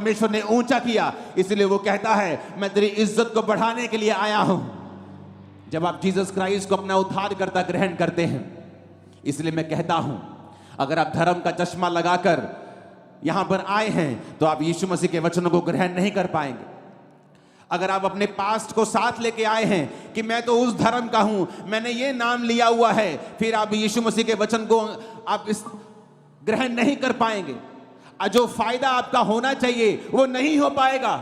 परमेश्वर ने ऊंचा किया, इसलिए वो कहता है मैं तेरी इज्जत को बढ़ाने के लिए आया हूं। जब आप जीसस क्राइस्ट को अपना उद्धारकर्ता ग्रहण करते हैं, इसलिए मैं कहता हूं, अगर आप धर्म का चश्मा लगाकर यहां पर आए हैं तो आप यीशु मसीह के वचनों को ग्रहण नहीं कर पाएंगे। अगर आप अपने पास्ट को साथ लेके आए हैं कि मैं तो उस धर्म का हूं, मैंने ये नाम लिया हुआ है, फिर आप यीशु मसीह के वचन को आप इस ग्रहण नहीं कर पाएंगे। जो फायदा आपका होना चाहिए वो नहीं हो पाएगा,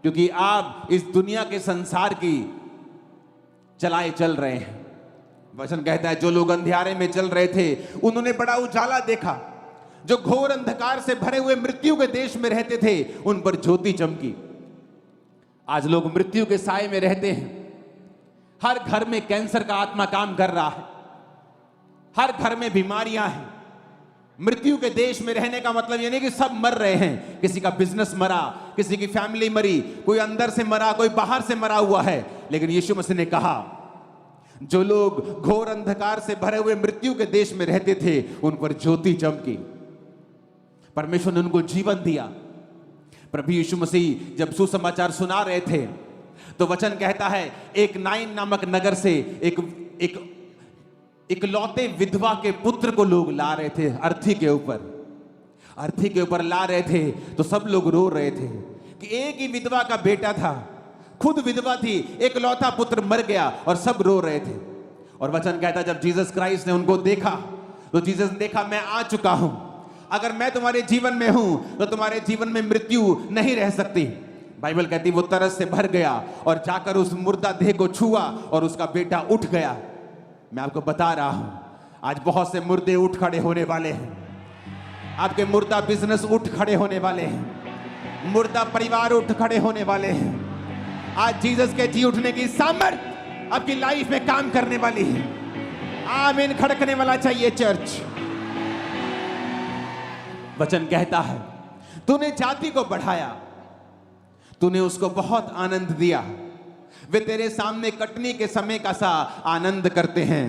क्योंकि आप इस दुनिया के संसार की चलाए चल रहे हैं। वचन कहता है जो लोग अंधियारे में चल रहे थे उन्होंने बड़ा उजाला देखा, जो घोर अंधकार से भरे हुए मृत्यु के देश में रहते थे उन पर ज्योति चमकी। आज लोग मृत्यु के साए में रहते हैं। हर घर में कैंसर का आत्मा काम कर रहा है, हर घर में बीमारियां हैं। मृत्यु के देश में रहने का मतलब ये नहीं कि सब मर रहे हैं, किसी का बिजनेस मरा, किसी की फैमिली मरी, कोई अंदर से मरा, कोई बाहर से मरा हुआ है। लेकिन यीशु मसीह ने कहा जो लोग घोर अंधकार से भरे हुए मृत्यु के देश में रहते थे उन पर ज्योति चमकी। परमेश्वर ने उनको जीवन दिया। प्रभु यीशु मसीह जब सुसमाचार सुना रहे थे तो वचन कहता है एक नाइन नामक नगर से एक लौते विधवा के पुत्र को लोग ला रहे थे। अर्थी के ऊपर ला रहे थे तो सब लोग रो रहे थे कि एक ही विधवा का बेटा था, खुद विधवा थी, एक लौता पुत्र मर गया और सब रो रहे थे। और वचन कहता जब जीसस क्राइस्ट ने उनको देखा तो जीसस ने देखा मैं आ चुका हूं, अगर मैं तुम्हारे जीवन में हूं तो तुम्हारे जीवन में मृत्यु नहीं रह सकती। बाइबल कहती वो तरस से भर गया और जाकर उस मुर्दा देह को छुआ और उसका बेटा उठ गया। मैं आपको बता रहा हूं आज बहुत से मुर्दे उठ खड़े होने वाले हैं, आपके मुर्दा बिजनेस उठ खड़े होने वाले हैं, मुर्दा परिवार उठ खड़े होने वाले हैं। आज जीसस के जी उठने की सामर्थ आपकी लाइफ में काम करने वाली है। आमीन खड़कने वाला चाहिए चर्च। वचन कहता है तूने जाति को बढ़ाया, तूने उसको बहुत आनंद दिया। वे तेरे सामने कटनी के समय का सा आनंद करते हैं।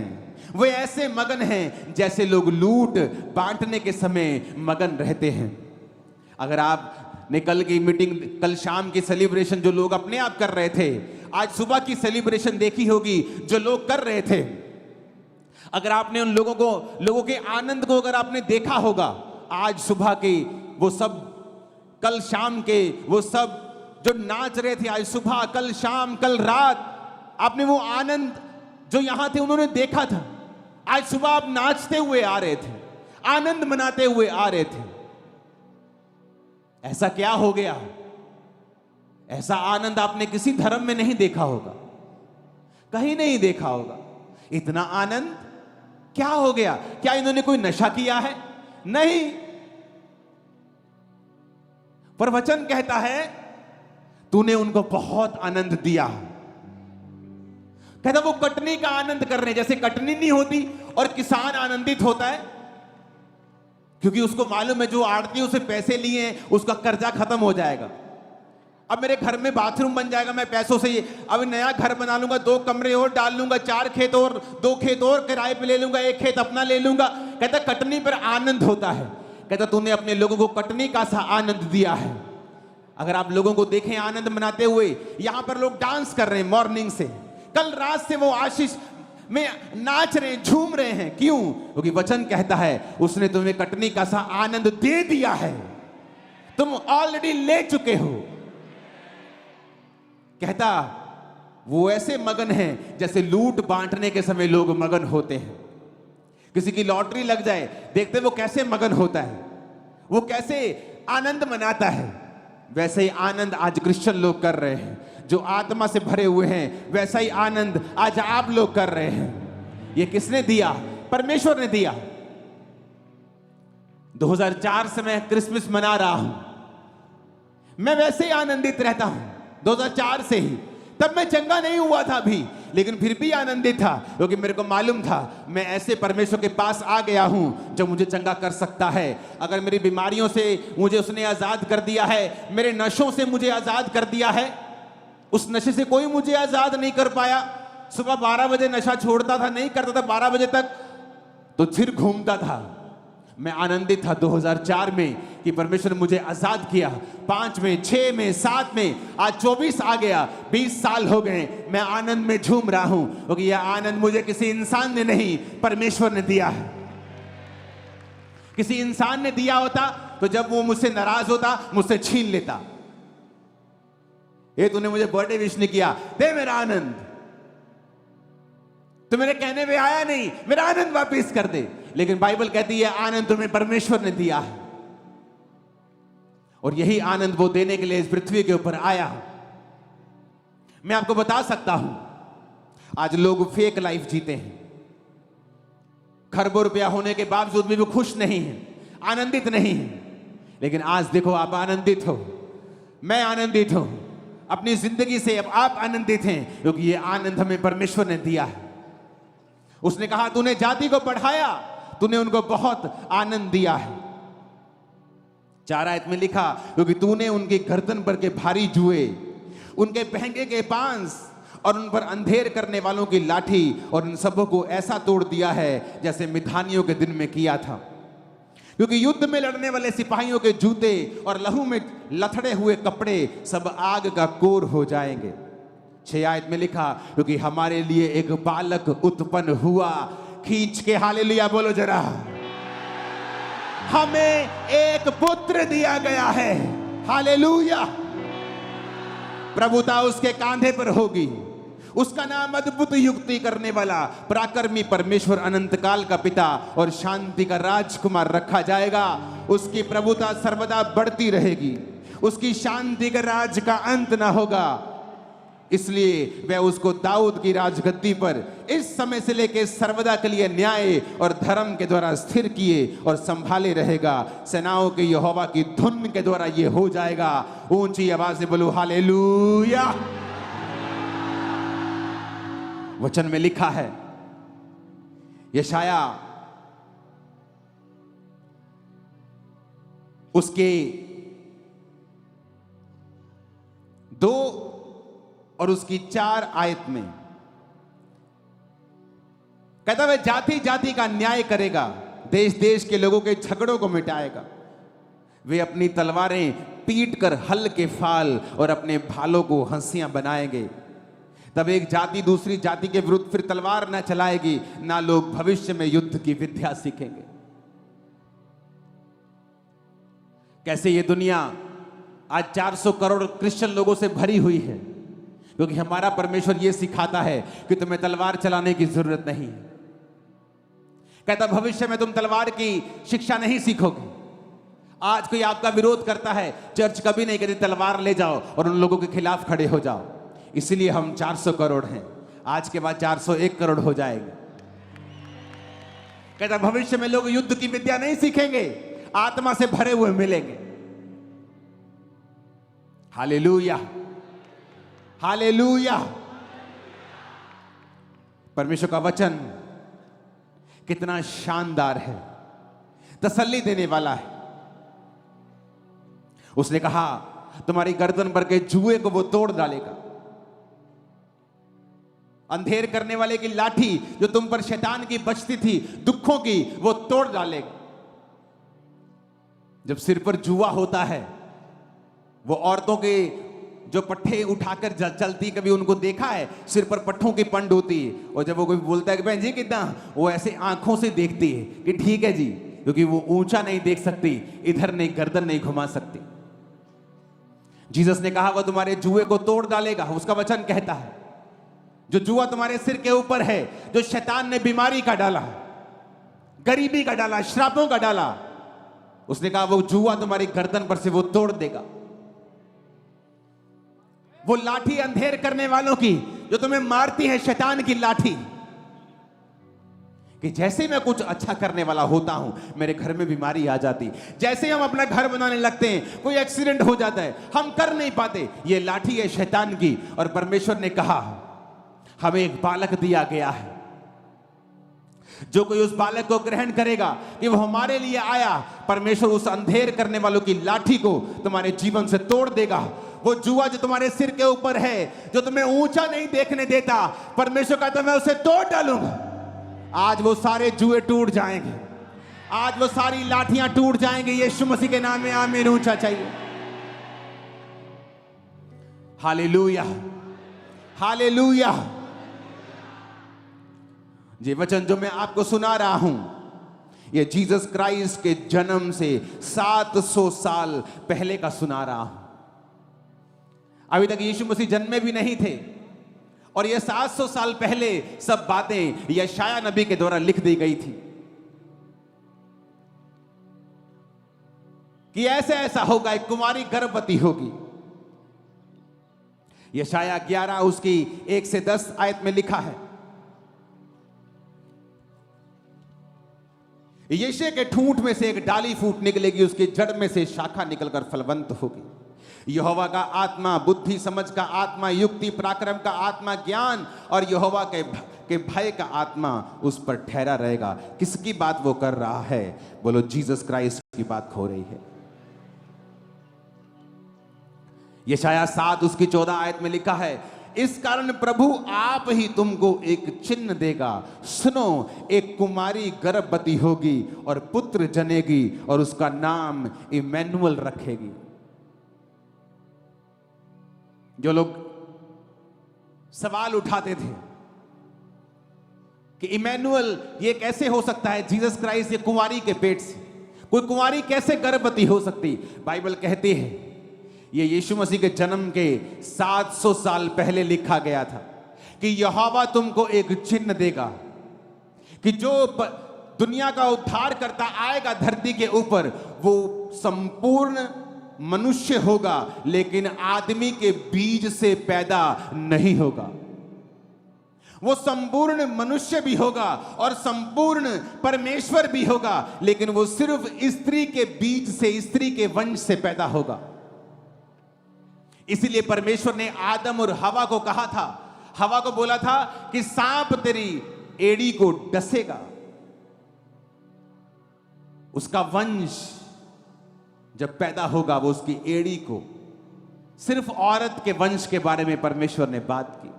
वे ऐसे मगन हैं जैसे लोग लूट बांटने के समय मगन रहते हैं। अगर आपने कल की मीटिंग, कल शाम की सेलिब्रेशन जो लोग अपने आप कर रहे थे, आज सुबह की सेलिब्रेशन देखी होगी जो लोग कर रहे थे, अगर आपने उन लोगों के आनंद को अगर आपने देखा होगा, आज सुबह के वो सब, कल शाम के वो सब जो नाच रहे थे, आज सुबह, कल शाम, कल रात, आपने वो आनंद जो यहां थे उन्होंने देखा था। आज सुबह आप नाचते हुए आ रहे थे, आनंद मनाते हुए आ रहे थे। ऐसा क्या हो गया? ऐसा आनंद आपने किसी धर्म में नहीं देखा होगा, कहीं नहीं देखा होगा। इतना आनंद क्या हो गया? क्या इन्होंने कोई नशा किया है? नहीं। पर वचन कहता है तूने उनको बहुत आनंद दिया। कहता वो कटनी का आनंद कर रहे हैं, जैसे कटनी नहीं होती और किसान आनंदित होता है क्योंकि उसको मालूम है जो आड़ती उसे पैसे लिए हैं उसका कर्जा खत्म हो जाएगा। अब मेरे घर में बाथरूम बन जाएगा, मैं पैसों से अब नया घर बना लूंगा, 2 कमरे और डाल लूंगा, 4 खेत और 2 खेत और किराए पे ले लूंगा, 1 खेत अपना ले लूंगा। कहता कटनी पर आनंद होता है। कहता तूने अपने लोगों को कटनी का सा आनंद दिया है। अगर आप लोगों को देखें आनंद मनाते हुए, यहां पर लोग डांस कर रहे हैं मॉर्निंग से, कल रात से वो आशीष में नाच रहे हैं, झूम रहे हैं। क्यों? क्योंकि वचन कहता है उसने तुम्हें कटनी का सा आनंद दे दिया है, तुम ऑलरेडी ले चुके हो। कहता वो ऐसे मगन हैं जैसे लूट बांटने के समय लोग मगन होते हैं। किसी की लॉटरी लग जाए, देखते वो कैसे मगन होता है, वो कैसे आनंद मनाता है। वैसे ही आनंद आज क्रिश्चियन लोग कर रहे हैं, जो आत्मा से भरे हुए हैं। वैसा ही आनंद आज आप लोग कर रहे हैं। ये किसने दिया? परमेश्वर ने दिया। 2004 से मैं क्रिसमस मना रहा हूं, मैं वैसे ही आनंदित रहता हूं 2004 से ही। तब मैं चंगा नहीं हुआ था अभी, लेकिन फिर भी आनंदित था क्योंकि मेरे को मालूम था मैं ऐसे परमेश्वर के पास आ गया हूं जो मुझे चंगा कर सकता है। अगर मेरी बीमारियों से मुझे उसने आजाद कर दिया है, मेरे नशों से मुझे आजाद कर दिया है, उस नशे से कोई मुझे आजाद नहीं कर पाया। सुबह 12 बजे नशा छोड़ता था, नहीं करता था 12 बजे तक, तो फिर घूमता था। मैं आनंदित था 2004 में कि परमेश्वर ने मुझे आजाद किया। 5 में, 6 में, 7 में, आज 24 आ गया, 20 साल हो गए, मैं आनंद में झूम रहा हूं, क्योंकि यह आनंद मुझे किसी इंसान ने नहीं, परमेश्वर ने दिया है। किसी इंसान ने दिया होता तो जब वो मुझसे नाराज होता, मुझसे छीन लेता। ये तूने मुझे बर्थडे विश नहीं किया, दे मेरा आनंद। तो मेरे कहने में आया नहीं, मेरा आनंद वापस कर दे। लेकिन बाइबल कहती है आनंद तुम्हें परमेश्वर ने दिया है, और यही आनंद वो देने के लिए इस पृथ्वी के ऊपर आया। मैं आपको बता सकता हूं, आज लोग फेक लाइफ जीते हैं, खरबों रुपया होने के बावजूद भी वो खुश नहीं है, आनंदित नहीं है। लेकिन आज देखो, आप आनंदित हो, मैं आनंदित हूं अपनी जिंदगी से। अब आप आनंदित हैं क्योंकि ये आनंद हमें परमेश्वर ने दिया है। उसने कहा तूने जाति को बढ़ाया, तूने उनको बहुत आनंद दिया है। 4 आयत में लिखा, क्योंकि तूने उनकी गर्दन पर के भारी जुए, उनके पहंगे के पांस और उन पर अंधेर करने वालों की लाठी और उन सबों को ऐसा तोड़ दिया है जैसे मिधानियों के दिन में किया था। क्योंकि युद्ध में लड़ने वाले सिपाहियों के जूते और लहू में लथड़े हुए कपड़े सब आग का कोर हो जाएंगे। 6 आयत में लिखा, क्योंकि हमारे लिए एक बालक उत्पन्न हुआ। खींच के हालेलुया बोलो जरा। हमें एक पुत्र दिया गया है, हालेलुया। प्रभुता उसके कांधे पर होगी, उसका नाम अद्भुत युक्ति करने वाला, पराक्रमी परमेश्वर, अनंत काल का पिता और शांति का राजकुमार रखा जाएगा। उसकी प्रभुता सर्वदा बढ़ती रहेगी, उसकी शांति का राज का अंत ना होगा। इसलिए वह उसको दाऊद की राजगद्दी पर इस समय से लेकर सर्वदा के लिए न्याय और धर्म के द्वारा स्थिर किए और संभाले रहेगा। सेनाओं के यहोवा की धुन के द्वारा ये हो जाएगा। ऊंची आवाज से बोलो हालेलुया। वचन में लिखा है, यशाया उसके 2 और उसकी 4 आयत में कहता है, जाति जाति का न्याय करेगा, देश देश के लोगों के झगड़ों को मिटाएगा। वे अपनी तलवारें पीट कर हल के फाल और अपने भालों को हंसियां बनाएंगे। तब एक जाति दूसरी जाति के विरुद्ध फिर तलवार न चलाएगी, ना लोग भविष्य में युद्ध की विद्या सीखेंगे। कैसे ये दुनिया आज 400 करोड़ क्रिश्चियन लोगों से भरी हुई है, क्योंकि हमारा परमेश्वर ये सिखाता है कि तुम्हें तलवार चलाने की जरूरत नहीं है। कहता भविष्य में तुम तलवार की शिक्षा नहीं सीखोगे। आज कोई आपका विरोध करता है, चर्च कभी नहीं कहती तलवार ले जाओ और उन लोगों के खिलाफ खड़े हो जाओ। इसलिए हम 400 करोड़ हैं, आज के बाद 401 करोड़ हो जाएंगे। कहता भविष्य में लोग युद्ध की विद्या नहीं सीखेंगे, आत्मा से भरे हुए मिलेंगे। Hallelujah, hallelujah. परमेश्वर का वचन कितना शानदार है, तसल्ली देने वाला है। उसने कहा तुम्हारी गर्दन पर के जुए को वो तोड़ डालेगा, अंधेर करने वाले की लाठी जो तुम पर शैतान की बचती थी दुखों की, वो तोड़ डालेगा। जब सिर पर जुआ होता है, वो औरतों के जो पट्टे उठाकर चलती, कभी उनको देखा है? सिर पर पट्टों की पंड होती है, और जब वो कोई बोलता है कि बहन जी कितना, वो ऐसे आंखों से देखती है कि ठीक है जी, क्योंकि वो ऊंचा नहीं देख सकती, इधर नहीं, गर्दन नहीं घुमा सकती। जीसस ने कहा वो तुम्हारे जुए को तोड़ डालेगा। उसका वचन कहता है जो जुआ तुम्हारे सिर के ऊपर है, जो शैतान ने बीमारी का डाला, गरीबी का डाला, श्रापों का डाला, उसने कहा वो जुआ तुम्हारी गर्दन पर से वो तोड़ देगा। वो लाठी अंधेर करने वालों की जो तुम्हें मारती है, शैतान की लाठी, कि जैसे मैं कुछ अच्छा करने वाला होता हूं मेरे घर में बीमारी आ जाती। जैसे हम अपना घर बनाने लगते हैं, कोई एक्सीडेंट हो जाता है, हम कर नहीं पाते, ये लाठी है शैतान की। और परमेश्वर ने कहा हमें एक बालक दिया गया है, जो कोई उस बालक को ग्रहण करेगा कि वो हमारे लिए आया, परमेश्वर उस अंधेर करने वालों की लाठी को तुम्हारे जीवन से तोड़ देगा। वो जुआ जो तुम्हारे सिर के ऊपर है, जो तुम्हें ऊंचा नहीं देखने देता, परमेश्वर कहता मैं उसे तोड़ डालूंगा। आज वो सारे जुए टूट जाएंगे, आज वो सारी लाठियां टूट जाएंगी यीशु मसीह के नाम में। आमीन। ऊंचा चाहिए। Hallelujah, hallelujah. ये वचन जो मैं आपको सुना रहा हूं, ये जीसस क्राइस्ट के जन्म से 700 साल पहले का सुना रहा हूं। अभी तक यीशु मसीह जन्मे भी नहीं थे और ये 700 साल पहले सब बातें यशाया नबी के द्वारा लिख दी गई थी कि ऐसे ऐसा होगा, एक कुमारी गर्भवती होगी। यशाया 11 उसकी 1 से 10 आयत में लिखा है, यीशे के ठूंठ में से एक डाली फूट निकलेगी, उसकी जड़ में से शाखा निकलकर फलवंत होगी। यहोवा का आत्मा बुद्धि समझ का आत्मा, युक्ति पराक्रम का आत्मा, ज्ञान और यहोवा के भय का आत्मा उस पर ठहरा रहेगा। किसकी बात वो कर रहा है? बोलो, जीसस क्राइस्ट की बात हो रही है। यशाया 7 उसकी 14 आयत में लिखा है, इस कारण प्रभु आप ही तुमको एक चिन्ह देगा, सुनो, एक कुमारी गर्भवती होगी और पुत्र जनेगी और उसका नाम इमैनुअल रखेगी। जो लोग सवाल उठाते थे कि इमैनुअल ये कैसे हो सकता है, जीसस क्राइस्ट ये कुंवारी के पेट से, कोई कुंवारी कैसे गर्भवती हो सकती? बाइबल कहती है ये यीशु मसीह के जन्म के 700 साल पहले लिखा गया था कि यहोवा तुमको एक चिन्ह देगा कि जो दुनिया का उद्धार करता आएगा धरती के ऊपर, वो संपूर्ण मनुष्य होगा लेकिन आदमी के बीज से पैदा नहीं होगा। वो संपूर्ण मनुष्य भी होगा और संपूर्ण परमेश्वर भी होगा, लेकिन वो सिर्फ स्त्री के बीज से, स्त्री के वंश से पैदा होगा। इसीलिए परमेश्वर ने आदम और हवा को कहा था, हवा को बोला था कि सांप तेरी एड़ी को डसेगा। उसका वंश जब पैदा होगा वो उसकी एड़ी को, सिर्फ औरत के वंश के बारे में परमेश्वर ने बात की।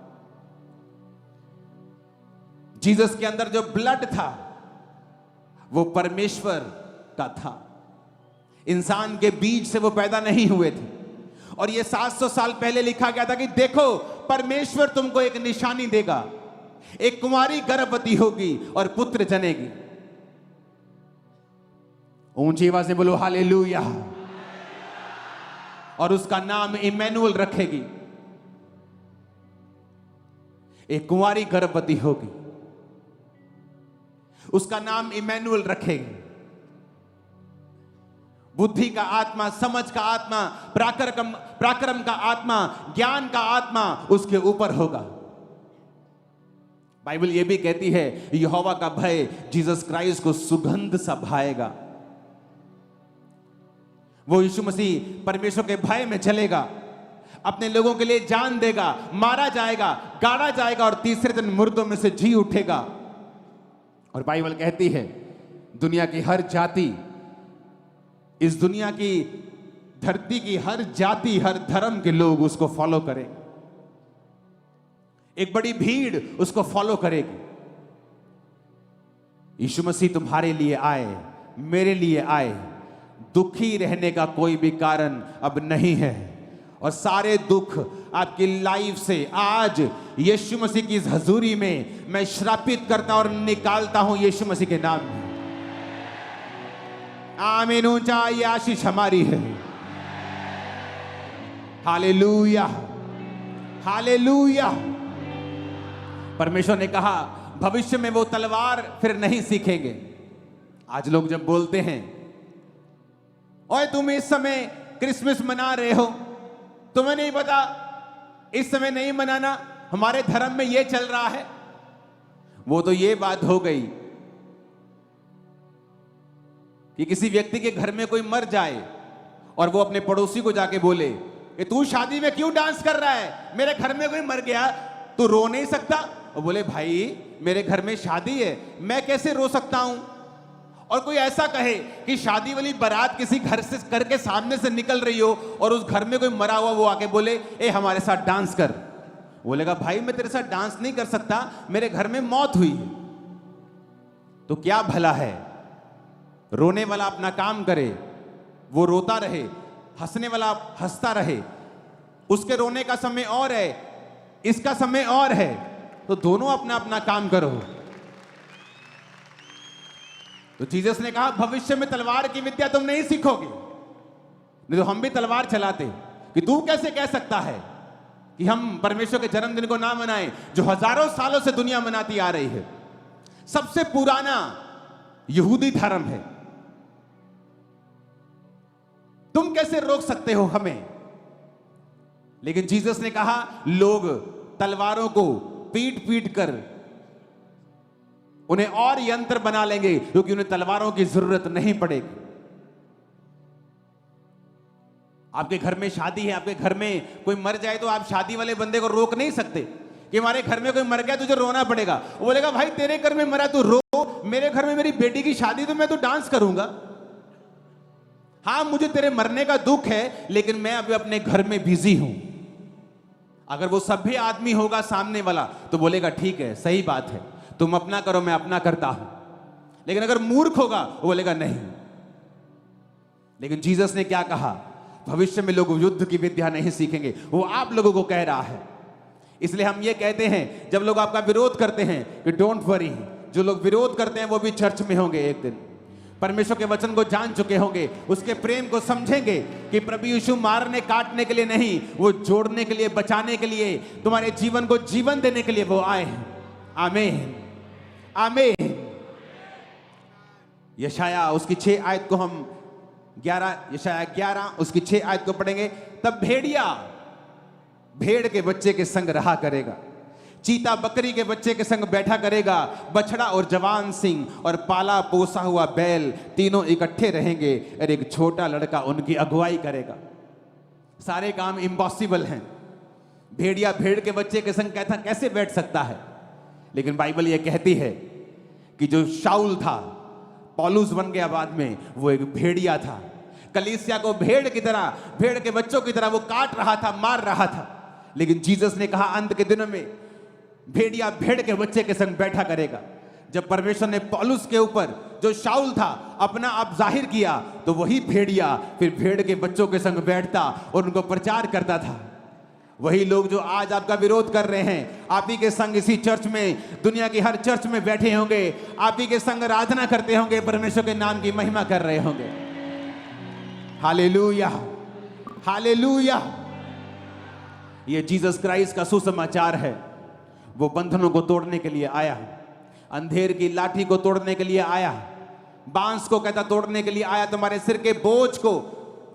जीसस के अंदर जो ब्लड था वो परमेश्वर का था, इंसान के बीज से वो पैदा नहीं हुए थे। और ये 700 साल पहले लिखा गया था कि देखो परमेश्वर तुमको एक निशानी देगा, एक कुमारी गर्भवती होगी और पुत्र जनेगी। ऊंची आवाज से बोलो हालेलुया। और उसका नाम इमैनुअल रखेगी। एक कुंवारी गर्भवती होगी, उसका नाम इमैनुअल रखेगी। बुद्धि का आत्मा, समझ का आत्मा, पराक्रम का आत्मा, ज्ञान का आत्मा उसके ऊपर होगा। बाइबल यह भी कहती है यहोवा का भय जीसस क्राइस्ट को सुगंध सा भाएगा। वो यीशु मसीह परमेश्वर के भय में चलेगा, अपने लोगों के लिए जान देगा, मारा जाएगा, गाड़ा जाएगा और तीसरे दिन मुर्दों में से जी उठेगा। और बाइबल कहती है दुनिया की हर जाति, इस दुनिया की धरती की हर जाति, हर धर्म के लोग उसको फॉलो करें। एक बड़ी भीड़ उसको फॉलो करेगी। यीशु मसीह तुम्हारे लिए आए, मेरे लिए आए। दुखी रहने का कोई भी कारण अब नहीं है और सारे दुख आपकी लाइफ से आज यीशु मसीह की इस हजूरी में मैं श्रापित करता और निकालता हूं यीशु मसीह के नाम में। आमीन। ऊंचा ये आशीष हमारी है। Hallelujah, hallelujah. परमेश्वर ने कहा भविष्य में वो तलवार फिर नहीं सीखेंगे। आज लोग जब बोलते हैं ओए तुम इस समय क्रिसमस मना रहे हो, तुम्हें नहीं पता इस समय नहीं मनाना, हमारे धर्म में ये चल रहा है, वो तो ये बात हो गई कि किसी व्यक्ति के घर में कोई मर जाए और वो अपने पड़ोसी को जाके बोले कि तू शादी में क्यों डांस कर रहा है, मेरे घर में कोई मर गया, तू रो नहीं सकता? और बोले भाई मेरे घर में शादी है, मैं कैसे रो सकता हूं? और कोई ऐसा कहे कि शादी वाली बारात किसी घर से करके सामने से निकल रही हो और उस घर में कोई मरा हुआ, वो आके बोले ए हमारे साथ डांस कर, बोलेगा भाई मैं तेरे साथ डांस नहीं कर सकता, मेरे घर में मौत हुई है। तो क्या भला है, रोने वाला अपना काम करे, वो रोता रहे, हंसने वाला हंसता रहे। उसके रोने का समय और है, इसका समय और है, तो दोनों अपना अपना काम करो। तो जीसस ने कहा भविष्य में तलवार की विद्या तुम नहीं सीखोगे। नहीं तो हम भी तलवार चलाते कि तू कैसे कह सकता है कि हम परमेश्वर के जन्मदिन को ना मनाएं, जो हजारों सालों से दुनिया मनाती आ रही है। सबसे पुराना यहूदी धर्म है, तुम कैसे रोक सकते हो हमें? लेकिन जीसस ने कहा लोग तलवारों को पीट पीट कर उन्हें और यंत्र बना लेंगे, क्योंकि उन्हें तलवारों की जरूरत नहीं पड़ेगी। आपके घर में शादी है, आपके घर में कोई मर जाए तो आप शादी वाले बंदे को रोक नहीं सकते कि हमारे घर में कोई मर गया तुझे रोना पड़ेगा। वो बोलेगा भाई तेरे घर में मरा तू रो, मेरे घर में मेरी बेटी की शादी तो मैं तो डांस करूंगा। हाँ मुझे तेरे मरने का दुख है, लेकिन मैं अभी अपने घर में बिजी हूं। अगर वो सभ्य आदमी होगा सामने वाला तो बोलेगा ठीक है, सही बात है, तुम अपना करो मैं अपना करता हूं। लेकिन अगर मूर्ख होगा वो बोलेगा नहीं। लेकिन जीसस ने क्या कहा? भविष्य में लोग युद्ध की विद्या नहीं सीखेंगे। वो आप लोगों को कह रहा है। इसलिए हम ये कहते हैं जब लोग आपका विरोध करते हैं कि डोंट वरी, जो लोग विरोध करते हैं वो भी चर्च में होंगे एक दिन, परमेश्वर के वचन को जान चुके होंगे, उसके प्रेम को समझेंगे कि प्रभु यीशु मारने काटने के लिए नहीं, वो जोड़ने के लिए, बचाने के लिए, तुम्हारे जीवन को जीवन देने के लिए वो आए हैं। आमीन आमीन। यशाया उसकी 6 आयत को हम 11, यशाया 11 उसकी 6 आयत को पढ़ेंगे। तब भेड़िया भेड़ के बच्चे के संग रहा करेगा, चीता बकरी के बच्चे के संग बैठा करेगा, बछड़ा और जवान सिंह और पाला पोसा हुआ बैल तीनों इकट्ठे रहेंगे और एक छोटा लड़का उनकी अगुवाई करेगा। सारे काम इम्पॉसिबल हैं। भेड़िया भेड़ के बच्चे के संग कहता कैसे बैठ सकता है? लेकिन बाइबल यह कहती है कि जो शाऊल था, पौलुस बन गया बाद में, वो एक भेड़िया था। कलीसिया को भेड़ की तरह, भेड़ के बच्चों की तरह वो काट रहा था, मार रहा था। लेकिन जीसस ने कहा अंत के दिनों में भेड़िया भेड़ के बच्चे के संग बैठा करेगा। जब परमेश्वर ने पौलुस के ऊपर, जो शाऊल था, अपना आप जाहिर किया, तो वही भेड़िया फिर भेड़ के बच्चों के संग बैठता और उनको प्रचार करता था। वही लोग जो आज आपका विरोध कर रहे हैं, आप ही के संग इसी चर्च में, दुनिया की हर चर्च में बैठे होंगे, आप ही के संग आराधना करते होंगे, परमेश्वर के नाम की महिमा कर रहे होंगे। Hallelujah hallelujah. ये जीसस क्राइस्ट का सुसमाचार है। वो बंधनों को तोड़ने के लिए आया, अंधेर की लाठी को तोड़ने के लिए आया, बांस को कहता तोड़ने के लिए आया, तुम्हारे सिर के बोझ को,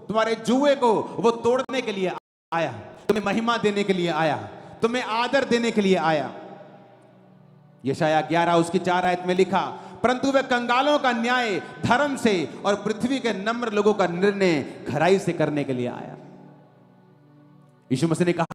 तुम्हारे जुए को वो तोड़ने के लिए आया, तुम्हें महिमा देने के लिए आया, तुम्हें आदर देने के लिए आया। यशाया 11 उसकी 4 आयत में लिखा, परंतु वह कंगालों का न्याय धर्म से और पृथ्वी के नम्र लोगों का निर्णय खराई से करने के लिए आया। यीशु मसीह ने कहा